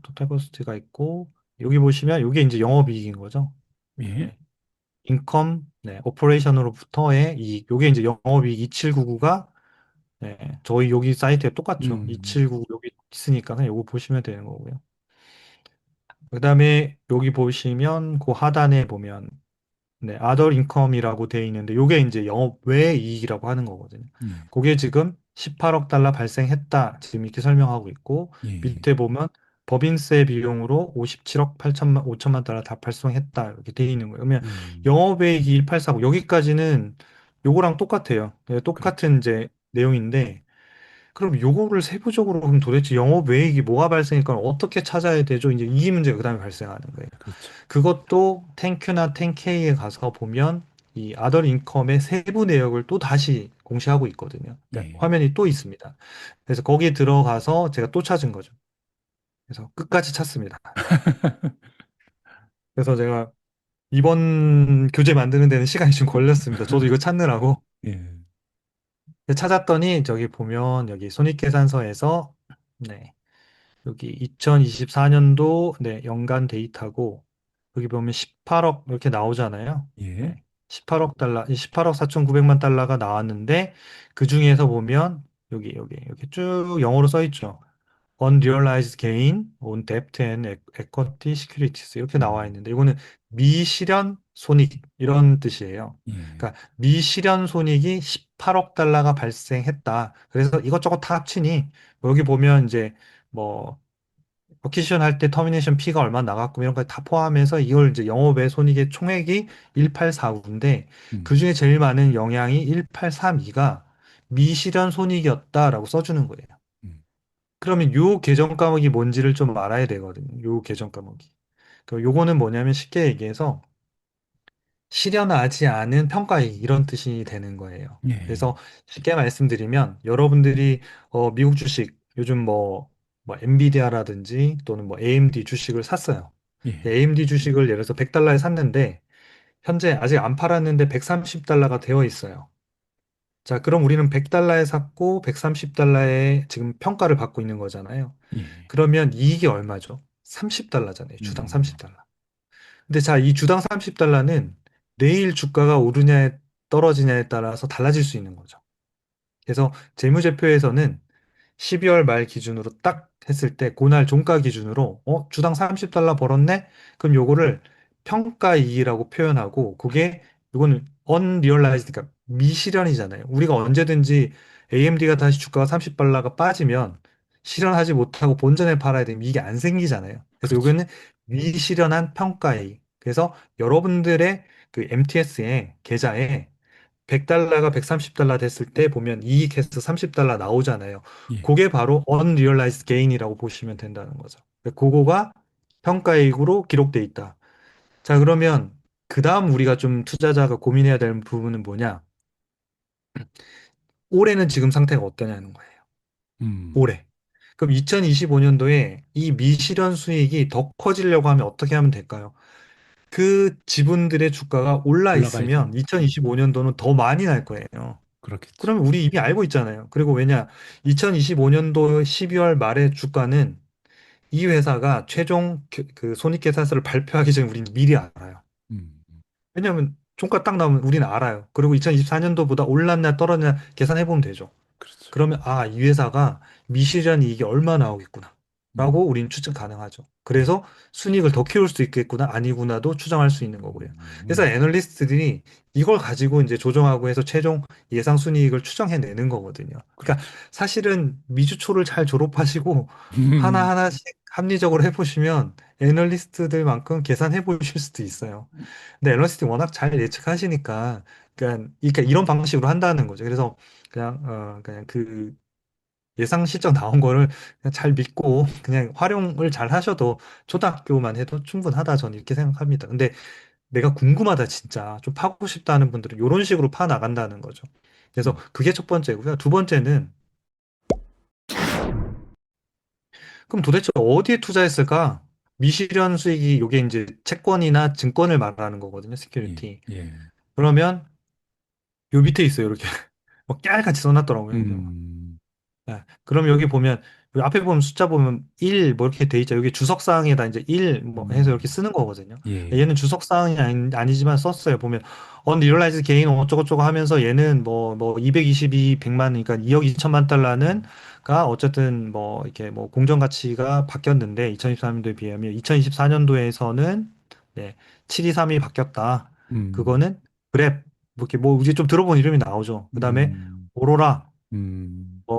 토탈 코스트가 있고 여기 보시면 이게 이제 영업이익인 거죠. 예. 네. 인컴, 오퍼레이션으로부터의 이익. 요게 이제 영업이익 2799가 저희 여기 사이트에 똑같죠. 음, 2799 여기 있으니까 그냥 요거 보시면 되는 거고요. 그다음에 여기 보시면 그 하단에 보면 other income이라고 되어 있는데 요게 이제 영업 외 이익이라고 하는 거거든요. 예. 그게 지금 18억 달러 발생했다. 지금 이렇게 설명하고 있고 예. 예. 밑에 보면 법인세 비용으로 57억 8천만 5천만 달러 다 발송했다. 이렇게 되어 있는 거예요. 그러면 음, 영업이익이 1849 여기까지는 요거랑 똑같아요. 그렇죠. 똑같은 이제 내용인데 그럼 요거를 세부적으로 그럼 도대체 영업이익이 뭐가 발생할까 어떻게 찾아야 되죠? 이제 이 문제가 그다음에 발생하는 거예요. 그렇죠. 그것도 탱큐나 탱케이에 가서 보면 이 아더 인컴의 세부 내역을 또 다시 공시하고 있거든요. 그러니까 예. 화면이 또 있습니다. 그래서 거기에 들어가서 제가 또 찾은 거죠. 그래서 끝까지 찾습니다. 그래서 제가 이번 교재 만드는 데는 시간이 좀 걸렸습니다. 저도 이거 찾느라고. 예. 찾았더니 저기 보면 여기 손익계산서에서 네, 여기 2024년도 연간 데이터고 여기 보면 18억 이렇게 나오잖아요. 예. 네. 18억 달러, 18억 4,900만 달러가 나왔는데 그 중에서 보면 여기 쭉 영어로 써 있죠. Unrealized gain on debt and equity securities 이렇게 나와 음, 있는데 이거는 미실현 손익 이런 뜻이에요. 예. 그러니까 미실현 손익이 18억 달러가 발생했다. 그래서 이것저것 다 합치니 여기 보면 이제 뭐 어퀴지션 할 때 터미네이션 피가 얼마 나갔고 이런 거 다 포함해서 이걸 이제 영업외 손익의 총액이 1849인데 음, 그중에 제일 많은 영향이 1832가 미실현 손익이었다라고 써주는 거예요. 음, 그러면 요 계정 과목이 뭔지를 좀 알아야 되거든요. 요 계정 과목이. 그 요거는 뭐냐면 쉽게 얘기해서 실현하지 않은 평가익 이런 뜻이 되는 거예요. 예. 그래서 쉽게 말씀드리면 여러분들이 미국 주식 요즘 뭐 엔비디아라든지 또는 뭐 AMD 주식을 샀어요. 예. AMD 주식을 예를 들어서 100달러에 샀는데 현재 아직 안 팔았는데 130달러가 되어 있어요. 자, 그럼 우리는 100달러에 샀고 130달러에 지금 평가를 받고 있는 거잖아요. 예. 그러면 이익이 얼마죠? 30달러잖아요. 주당 음, 30달러. 근데 자, 이 주당 30달러는 내일 주가가 오르냐에 떨어지냐에 따라서 달라질 수 있는 거죠. 그래서 재무제표에서는 12월 말 기준으로 딱 했을 때 그날 종가 기준으로 주당 30달러 벌었네? 그럼 요거를 평가이익이라고 표현하고 그게 이거는 unrealized 그러니까 미실현이잖아요. 우리가 언제든지 AMD가 다시 주가가 30달러가 빠지면 실현하지 못하고 본전에 팔아야 되면 이게 안 생기잖아요. 그래서 그렇죠. 요거는 미실현한 평가이익. 그래서 여러분들의 그 MTS에 계좌에 100달러가 130달러 됐을 때 보면 이익해서 30달러 나오잖아요. 예. 그게 바로 unrealized gain이라고 보시면 된다는 거죠. 그거가 평가이익으로 기록돼 있다. 자, 그러면 그 다음 우리가 좀 투자자가 고민해야 될 부분은 뭐냐? 올해는 지금 상태가 어떠냐는 거예요. 음, 올해. 그럼 2025년도에 이 미실현 수익이 더 커지려고 하면 어떻게 하면 될까요? 그 지분들의 주가가 올라 올라가야죠. 있으면 2025년도는 더 많이 날 거예요. 그렇겠죠. 그러면 우리 이미 알고 있잖아요. 그리고 왜냐, 2025년도 12월 말의 주가는 이 회사가 최종 그 손익계산서를 발표하기 전에 우리는 미리 알아요. 음, 왜냐하면 종가 딱 나오면 우리는 알아요. 그리고 2024년도보다 올랐냐 떨어졌냐 계산해 보면 되죠. 그렇죠. 그러면 이 회사가 미실현 이익이 얼마 나오겠구나. 음, 라고 우리는 추측 가능하죠. 예. 그래서 순이익을 더 키울 수 있겠구나, 아니구나도 추정할 수 있는 거고요. 그래서 애널리스트들이 이걸 가지고 이제 조정하고 해서 최종 예상 순이익을 추정해내는 거거든요. 그러니까 그렇죠. 사실은 미주초를 잘 졸업하시고 음, 하나하나씩 합리적으로 해보시면 애널리스트들만큼 계산해 보실 수도 있어요. 근데 애널리스트 워낙 잘 예측하시니까 그러니까 이런 방식으로 한다는 거죠. 그래서 그냥 예상 실적 나온 거를 그냥 잘 믿고 그냥 활용을 잘 하셔도 초등학교만 해도 충분하다 저는 이렇게 생각합니다. 근데 내가 궁금하다 진짜 좀 파고 싶다는 분들은 이런 식으로 파 나간다는 거죠. 그래서 음, 그게 첫 번째고요. 두 번째는 그럼 도대체 어디에 투자했을까? 미실현 수익이 요게 이제 채권이나 증권을 말하는 거거든요. 예, 시큐리티. 예. 그러면 요 밑에 있어요. 이렇게 뭐 깨알같이 써놨더라고요. 그죠? 음, 네. 그럼 여기 보면 여기 앞에 보면 숫자 보면 1 뭐 이렇게 돼 있죠. 여기 주석사항에다 이제 1 뭐 해서 이렇게 음, 쓰는 거거든요. 예, 얘는 주석사항이 아니지만 썼어요. 보면 언리얼라이즈 게인 어쩌고저쩌고 하면서 얘는 뭐 222, 100만 그러니까 2억 2천만 달러는 가 어쨌든 뭐 이렇게 뭐 공정 가치가 바뀌었는데 2023년도에 비하면 2024년도에서는 네, 723이 바뀌었다. 음, 그거는 그랩 뭐 이렇게 뭐 이제 좀 들어본 이름이 나오죠. 그다음에 음, 오로라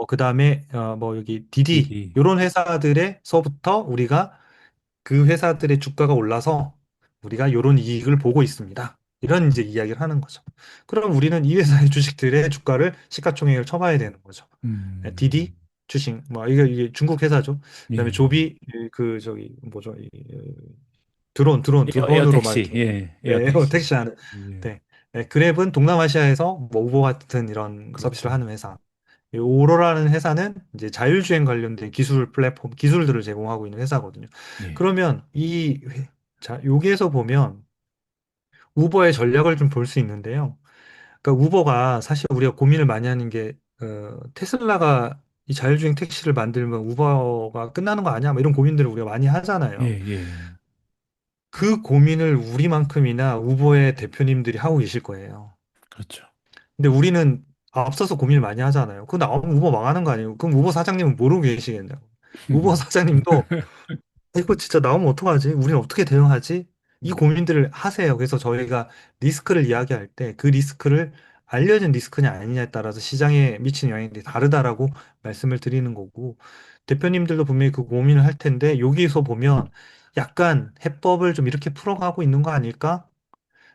그다음에 뭐 여기 디디 디디, 요런 회사들에서부터 우리가 그 회사들의 주가가 올라서 우리가 요런 이익을 보고 있습니다. 이런 이제 이야기를 하는 거죠. 그럼 우리는 이 회사의 주식들의 주가를 시가총액을 쳐봐야 되는 거죠. 네, 디디 음, 주식 뭐 이게 중국 회사죠. 그다음에 예. 조비 그 저기 뭐죠? 드론으로 막 에어택시, 이렇게 예, 네, 에어택시. 택시하는 예, 네. 네, 그랩은 동남아시아에서 뭐 우버 같은 이런 서비스를 그렇죠. 하는 회사. 이 오로라는 회사는 이제 자율주행 관련된 기술 플랫폼, 기술들을 제공하고 있는 회사거든요. 예, 그러면 자, 여기에서 보면 우버의 전략을 좀 볼 수 있는데요. 그러니까 우버가 사실 우리가 고민을 많이 하는 게, 테슬라가 이 자율주행 택시를 만들면 우버가 끝나는 거 아니야? 뭐 이런 고민들을 우리가 많이 예, 하잖아요. 예. 그 고민을 우리만큼이나 우버의 대표님들이 하고 계실 거예요. 그렇죠. 근데 우리는 앞서서 고민을 많이 하잖아요. 그거 나오면 우버 망하는 거 아니에요? 그럼 우버 사장님은 모르고 계시겠냐고. 우버 사장님도 이거 진짜 나오면 어떡하지? 우리는 어떻게 대응하지? 이 고민들을 하세요. 그래서 저희가 리스크를 이야기할 때 그 리스크를 알려진 리스크냐 아니냐에 따라서 시장에 미치는 영향이 다르다라고 말씀을 드리는 거고 대표님들도 분명히 그 고민을 할 텐데 여기서 보면 약간 해법을 좀 이렇게 풀어가고 있는 거 아닐까?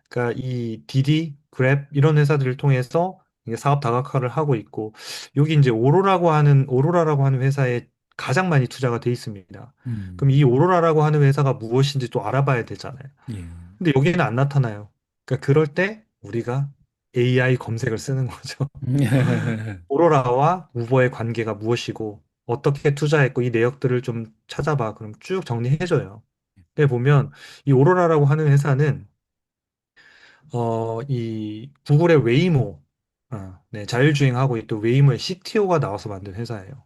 그러니까 이 디디, 그랩 이런 회사들을 통해서 이게 사업 다각화를 하고 있고 여기 이제 오로라라고 하는 회사에 가장 많이 투자가 돼 있습니다. 그럼 음, 이 오로라라고 하는 회사가 무엇인지 또 알아봐야 되잖아요. 예. 근데 여기는 안 나타나요. 그러니까 그럴 때 우리가 AI 검색을 쓰는 거죠. 오로라와 우버의 관계가 무엇이고 어떻게 투자했고 이 내역들을 좀 찾아봐. 그럼 쭉 정리해줘요. 근데 보면 이 오로라라고 하는 회사는 이 구글의 웨이모, 네, 자율주행하고 있던 웨이모의 CTO가 나와서 만든 회사예요.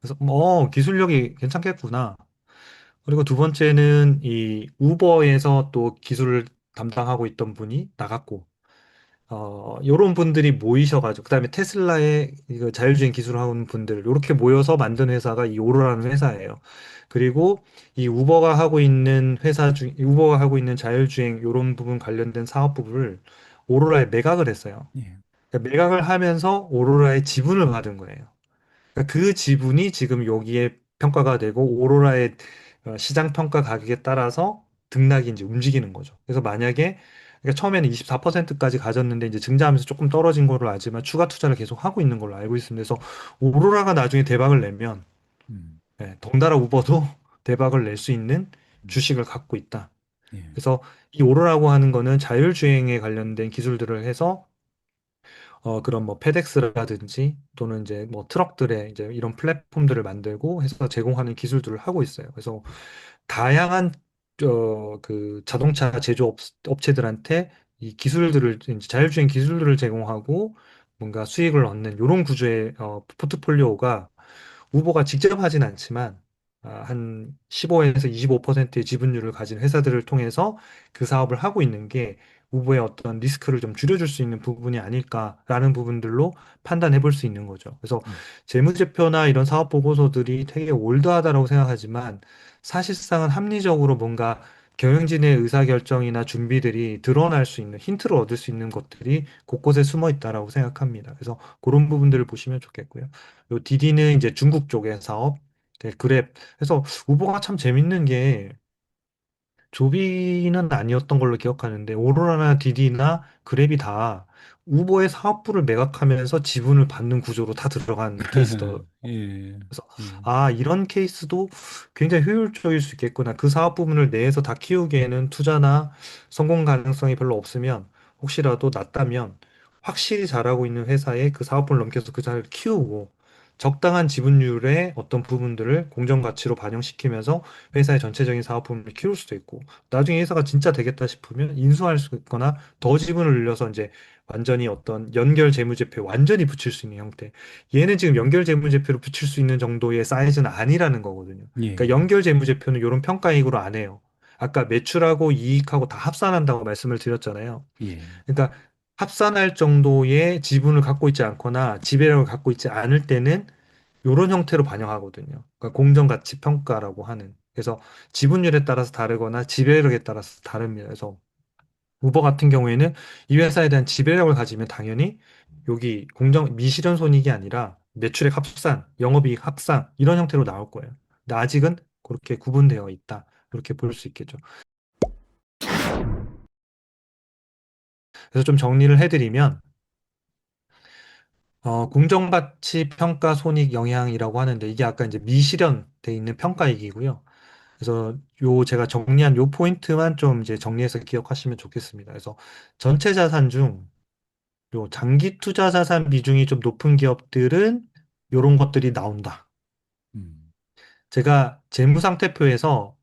그래서 기술력이 괜찮겠구나. 그리고 두 번째는 이 우버에서 또 기술을 담당하고 있던 분이 나갔고, 요런 분들이 모이셔가지고, 그다음에 테슬라의 이거 자율주행 기술을 하는 분들, 이렇게 모여서 만든 회사가 이 오로라는 회사예요. 그리고 이 우버가 하고 있는 자율주행 요런 부분 관련된 사업 부분을 오로라에 매각을 했어요. 예. 그러니까 매각을 하면서 오로라의 지분을 받은 거예요. 그러니까 그 지분이 지금 여기에 평가가 되고 오로라의 시장 평가 가격에 따라서 등락이 이제 움직이는 거죠. 그래서 만약에 그러니까 처음에는 24%까지 가졌는데 이제 증자하면서 조금 떨어진 걸로 알지만 추가 투자를 계속 하고 있는 걸로 알고 있습니다. 그래서 오로라가 나중에 대박을 내면 음, 덩달아 우버도 대박을 낼 수 있는 음, 주식을 갖고 있다. 예. 그래서 이 오로라고 하는 거는 자율주행에 관련된 기술들을 해서 그런 뭐 페덱스라든지 또는 이제 뭐 트럭들의 이제 이런 플랫폼들을 만들고 해서 제공하는 기술들을 하고 있어요. 그래서 다양한 그 자동차 업체들한테 이 기술들을 이제 자율주행 기술들을 제공하고 뭔가 수익을 얻는 이런 구조의 포트폴리오가 우버가 직접 하진 않지만 한 15에서 25%의 지분율을 가진 회사들을 통해서 그 사업을 하고 있는 게 우버의 어떤 리스크를 좀 줄여줄 수 있는 부분이 아닐까라는 부분들로 판단해 볼 수 있는 거죠. 그래서 예. 재무제표나 이런 사업 보고서들이 되게 올드하다라고 생각하지만 사실상은 합리적으로 뭔가 경영진의 의사결정이나 준비들이 드러날 수 있는 힌트를 얻을 수 있는 것들이 곳곳에 숨어 있다라고 생각합니다. 그래서 그런 부분들을 보시면 좋겠고요. 요 디디는 이제 중국 쪽의 사업, 그랩. 그래서 우버가 참 재밌는 게 조비는 아니었던 걸로 기억하는데 오로라나 디디나 그랩이 다 우버의 사업부를 매각하면서 지분을 받는 구조로 다 들어간 케이스더. 예, 그래서 예, 아, 이런 케이스도 굉장히 효율적일 수 있겠구나. 그 사업 부문을 내에서 다 키우기에는 투자나 성공 가능성이 별로 없으면 혹시라도 낮다면 확실히 잘하고 있는 회사에 그 사업부를 넘겨서 그 자리를 키우고 적당한 지분율의 어떤 부분들을 공정 가치로 반영시키면서 회사의 전체적인 사업 부문을 키울 수도 있고 나중에 회사가 진짜 되겠다 싶으면 인수할 수 있거나 더 지분을 늘려서 이제 완전히 어떤 연결 재무제표에 완전히 붙일 수 있는 형태. 얘는 지금 연결 재무제표로 붙일 수 있는 정도의 사이즈는 아니라는 거거든요. 그러니까 예, 연결 재무제표는 이런 평가이익으로 안 해요. 아까 매출하고 이익하고 다 합산한다고 말씀을 드렸잖아요. 예, 그러니까 합산할 정도의 지분을 갖고 있지 않거나 지배력을 갖고 있지 않을 때는 이런 형태로 반영하거든요. 그러니까 공정가치 평가라고 하는. 그래서 지분율에 따라서 다르거나 지배력에 따라서 다릅니다. 그래서 우버 같은 경우에는 이 회사에 대한 지배력을 가지면 당연히 여기 미실현 손익이 아니라 매출액 합산, 영업이익 합산 이런 형태로 나올 거예요. 근데 아직은 그렇게 구분되어 있다. 이렇게 볼 수 있겠죠. 그래서 좀 정리를 해드리면 공정가치 평가 손익 영향이라고 하는데 이게 아까 이제 미실현돼 있는 평가익이고요. 그래서 요 제가 정리한 요 포인트만 좀 이제 정리해서 기억하시면 좋겠습니다. 그래서 전체 자산 중 요 장기 투자 자산 비중이 좀 높은 기업들은 요런 것들이 나온다. 음, 제가 재무상태표에서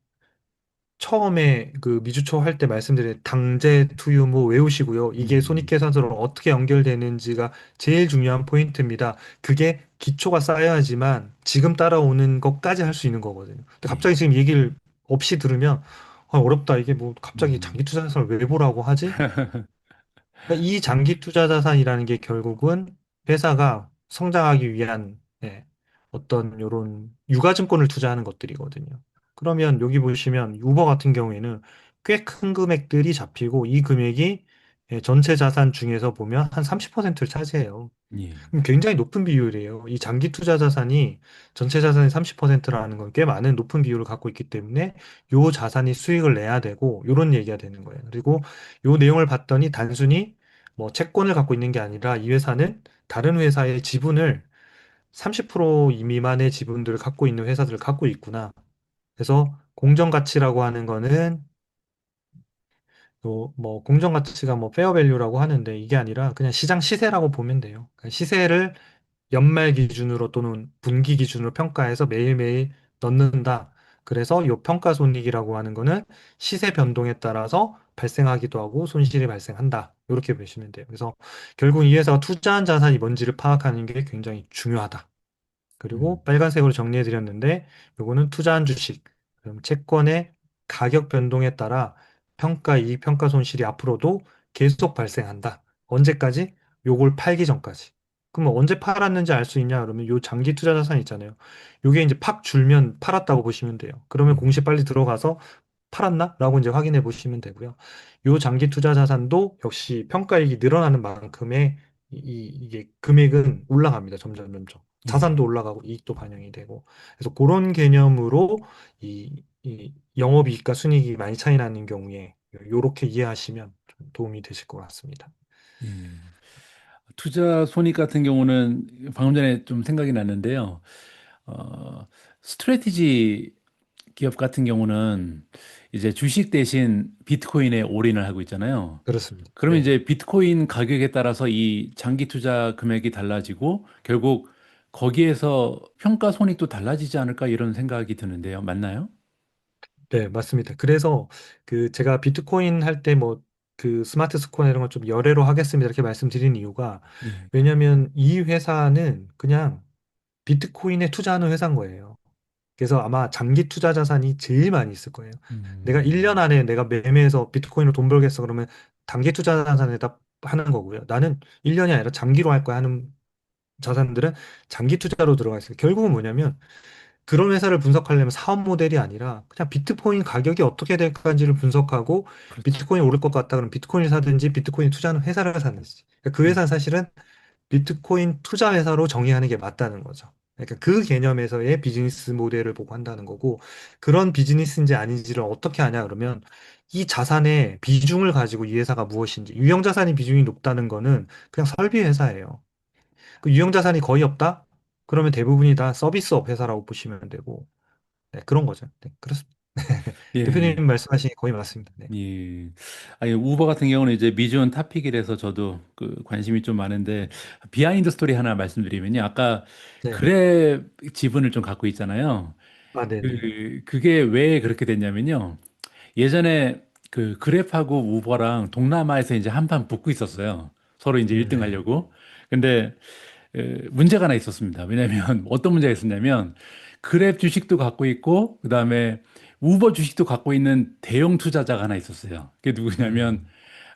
처음에 그 미주초 할 때 말씀드린 당재 투유 외우시고요. 이게 음, 손익계산서로 어떻게 연결되는지가 제일 중요한 포인트입니다. 그게 기초가 쌓여야지만 지금 따라오는 것까지 할 수 있는 거거든요. 근데 갑자기 예, 지금 얘기를 없이 들으면 아, 어렵다. 이게 뭐 갑자기 장기 음, 투자 자산을 왜 보라고 하지? 그러니까 이 장기 투자 자산이라는 게 결국은 회사가 성장하기 위한 어떤 요런 유가증권을 투자하는 것들이거든요. 그러면 여기 보시면 우버 같은 경우에는 꽤 큰 금액들이 잡히고 이 금액이 전체 자산 중에서 보면 한 30%를 차지해요. 예, 굉장히 높은 비율이에요. 이 장기 투자 자산이 전체 자산의 30%라는 건 꽤 많은 높은 비율을 갖고 있기 때문에 요 자산이 수익을 내야 되고 요런 얘기가 되는 거예요. 그리고 요 내용을 봤더니 단순히 뭐 채권을 갖고 있는 게 아니라 이 회사는 다른 회사의 지분을 30% 미만의 지분들을 갖고 있는 회사들을 갖고 있구나. 그래서 공정 가치라고 하는 거는 또 뭐 공정 가치가 뭐 페어 밸류라고 하는데 이게 아니라 그냥 시장 시세라고 보면 돼요. 그러니까 시세를 연말 기준으로 또는 분기 기준으로 평가해서 매일매일 넣는다. 그래서 이 평가 손익이라고 하는 거는 시세 변동에 따라서 발생하기도 하고 손실이 발생한다. 이렇게 보시면 돼요. 그래서 결국 이 회사가 투자한 자산이 뭔지를 파악하는 게 굉장히 중요하다. 음, 그리고 빨간색으로 정리해 드렸는데 요거는 투자한 주식, 그럼 채권의 가격 변동에 따라 평가 이익, 평가 손실이 앞으로도 계속 발생한다. 언제까지? 요걸 팔기 전까지. 그럼 언제 팔았는지 알 수 있냐? 그러면 요 장기 투자 자산 있잖아요. 요게 이제 팍 줄면 팔았다고 보시면 돼요. 그러면 음, 공시 빨리 들어가서 팔았나? 라고 이제 확인해 보시면 되고요. 요 장기 투자 자산도 역시 평가이익이 늘어나는 만큼의 이게 금액은 올라갑니다. 점점. 예, 자산도 올라가고 이익도 반영이 되고. 그래서 그런 개념으로 이 영업이익과 순이익이 많이 차이 나는 경우에 요렇게 이해하시면 좀 도움이 되실 것 같습니다. 예. 투자 손익 같은 경우는 방금 전에 좀 생각이 났는데요. 스트래티지 기업 같은 경우는 이제 주식 대신 비트코인에 올인을 하고 있잖아요. 그렇습니다. 그러면 네. 이제 비트코인 가격에 따라서 이 장기 투자 금액이 달라지고 결국 거기에서 평가 손익도 달라지지 않을까 이런 생각이 드는데요. 맞나요? 네, 맞습니다. 그래서 그 제가 비트코인 할 때 뭐 그 스마트 스코어 이런 걸 좀 열애로 하겠습니다. 이렇게 말씀드린 이유가 예. 왜냐하면 이 회사는 그냥 비트코인에 투자하는 회사인 거예요. 그래서 아마 장기 투자 자산이 제일 많이 있을 거예요. 내가 1년 음, 안에 내가 매매해서 비트코인으로 돈 벌겠어 그러면 단기 투자 자산에다 하는 거고요. 나는 1년이 아니라 장기로 할 거야 하는 자산들은 장기 투자로 들어가 있어요. 결국은 뭐냐면 그런 회사를 분석하려면 사업 모델이 아니라 그냥 비트코인 가격이 어떻게 될까지를 분석하고 그렇죠. 비트코인이 오를 것 같다 그러면 비트코인을 사든지 비트코인 투자하는 회사를 사든지. 그러니까 그 예. 회사는 사실은 비트코인 투자 회사로 정의하는 게 맞다는 거죠. 그러니까 그 개념에서의 비즈니스 모델을 보고 한다는 거고, 그런 비즈니스인지 아닌지를 어떻게 하냐 그러면 이 자산의 비중을 가지고 이 회사가 무엇인지, 유형자산이 비중이 높다는 거는 그냥 설비 회사예요. 그 유형자산이 거의 없다? 그러면 대부분이 다 서비스업 회사라고 보시면 되고, 네, 그런 거죠. 네, 그렇습니다. 예. 대표님 말씀하신 게 거의 맞습니다. 네. 예. 아니, 우버 같은 경우는 이제 미주온 탑픽이라서 저도 그 관심이 좀 많은데, 비하인드 스토리 하나 말씀드리면요. 아까 네. 그랩 지분을 좀 갖고 있잖아요. 아, 네네. 그게 왜 그렇게 됐냐면요. 예전에 그 그랩하고 우버랑 동남아에서 이제 한판 붙고 있었어요. 서로 이제 1등 네. 하려고. 근데 문제가 하나 있었습니다. 왜냐하면 어떤 문제가 있었냐면 그랩 주식도 갖고 있고 그다음에 우버 주식도 갖고 있는 대형 투자자가 하나 있었어요. 그게 누구냐면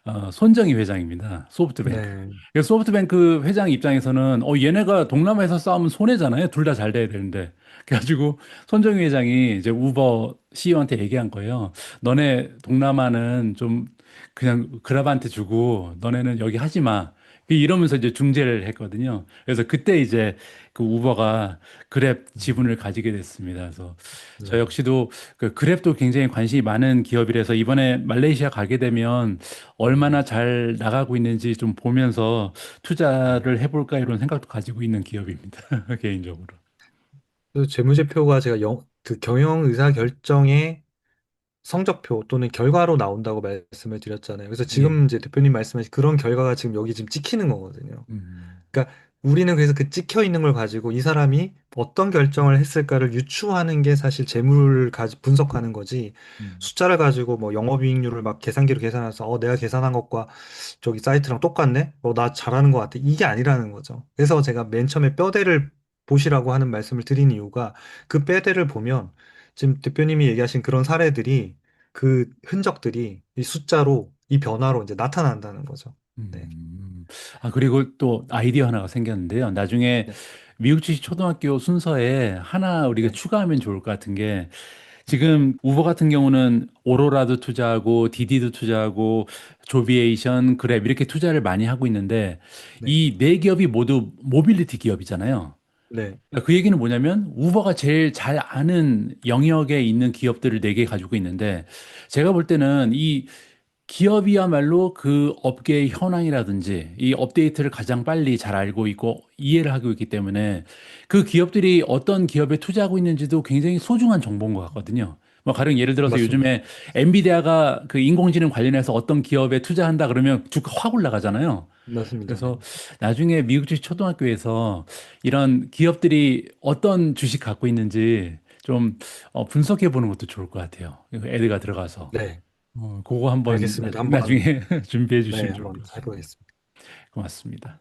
음, 손정희 회장입니다. 소프트뱅크. 네. 그래서 소프트뱅크 회장 입장에서는 얘네가 동남아에서 싸우면 손해잖아요. 둘 다 잘 돼야 되는데. 그래가지고 손정희 회장이 이제 우버 CEO한테 얘기한 거예요. 너네 동남아는 좀 그냥 그랩한테 주고 너네는 여기 하지 마. 이러면서 이제 중재를 했거든요. 그래서 그때 이제 그 우버가 그랩 음, 지분을 가지게 됐습니다. 그래서 저 네. 역시도 그 그랩도 굉장히 관심이 많은 기업이라서 이번에 말레이시아 가게 되면 얼마나 음, 잘 나가고 있는지 좀 보면서 네. 투자를 해볼까 이런 생각도 가지고 있는 기업입니다. 개인적으로. 그 재무제표가 제가 그 경영 의사 결정의 성적표 또는 결과로 나온다고 말씀을 드렸잖아요. 그래서 예. 지금 이제 대표님 말씀하신 그런 결과가 지금 여기 지금 찍히는 거거든요. 음, 그러니까 우리는 그래서 그 찍혀 있는 걸 가지고 이 사람이 어떤 결정을 했을까를 유추하는 게 사실 재물을 분석하는 거지, 음, 숫자를 가지고 뭐 영업이익률을 막 계산기로 계산해서 내가 계산한 것과 저기 사이트랑 똑같네? 나 잘하는 것 같아. 이게 아니라는 거죠. 그래서 제가 맨 처음에 뼈대를 보시라고 하는 말씀을 드린 이유가, 그 뼈대를 보면 지금 대표님이 얘기하신 그런 사례들이, 그 흔적들이 이 숫자로, 이 변화로 이제 나타난다는 거죠. 네. 음. 아, 그리고 또 아이디어 하나가 생겼는데요. 나중에 네. 미국 주식 초등학교 순서에 하나 우리가 네. 추가하면 좋을 것 같은 게 지금 우버 같은 경우는 오로라도 투자하고 디디도 투자하고 조비에이션, 그랩 이렇게 투자를 많이 하고 있는데 네. 이 네 기업이 모두 모빌리티 기업이잖아요. 네. 그러니까 그 얘기는 뭐냐면 우버가 제일 잘 아는 영역에 있는 기업들을 네 개 가지고 있는데 제가 볼 때는 이 기업이야말로 그 업계의 현황이라든지 이 업데이트를 가장 빨리 잘 알고 있고 이해를 하고 있기 때문에 그 기업들이 어떤 기업에 투자하고 있는지도 굉장히 소중한 정보인 것 같거든요. 뭐 가령 예를 들어서 맞습니다. 요즘에 엔비디아가 그 인공지능 관련해서 어떤 기업에 투자한다 그러면 주가 확 올라가잖아요. 맞습니다. 네. 그래서 나중에 미국 주식 초등학교에서 이런 기업들이 어떤 주식 갖고 있는지 좀 분석해 보는 것도 좋을 것 같아요. 애드가 들어가서. 네. 그거 한번 알겠습니다. 나중에 한번, 준비해 네, 주시면 좋을 한번 것 같습니다. 해보겠습니다. 고맙습니다.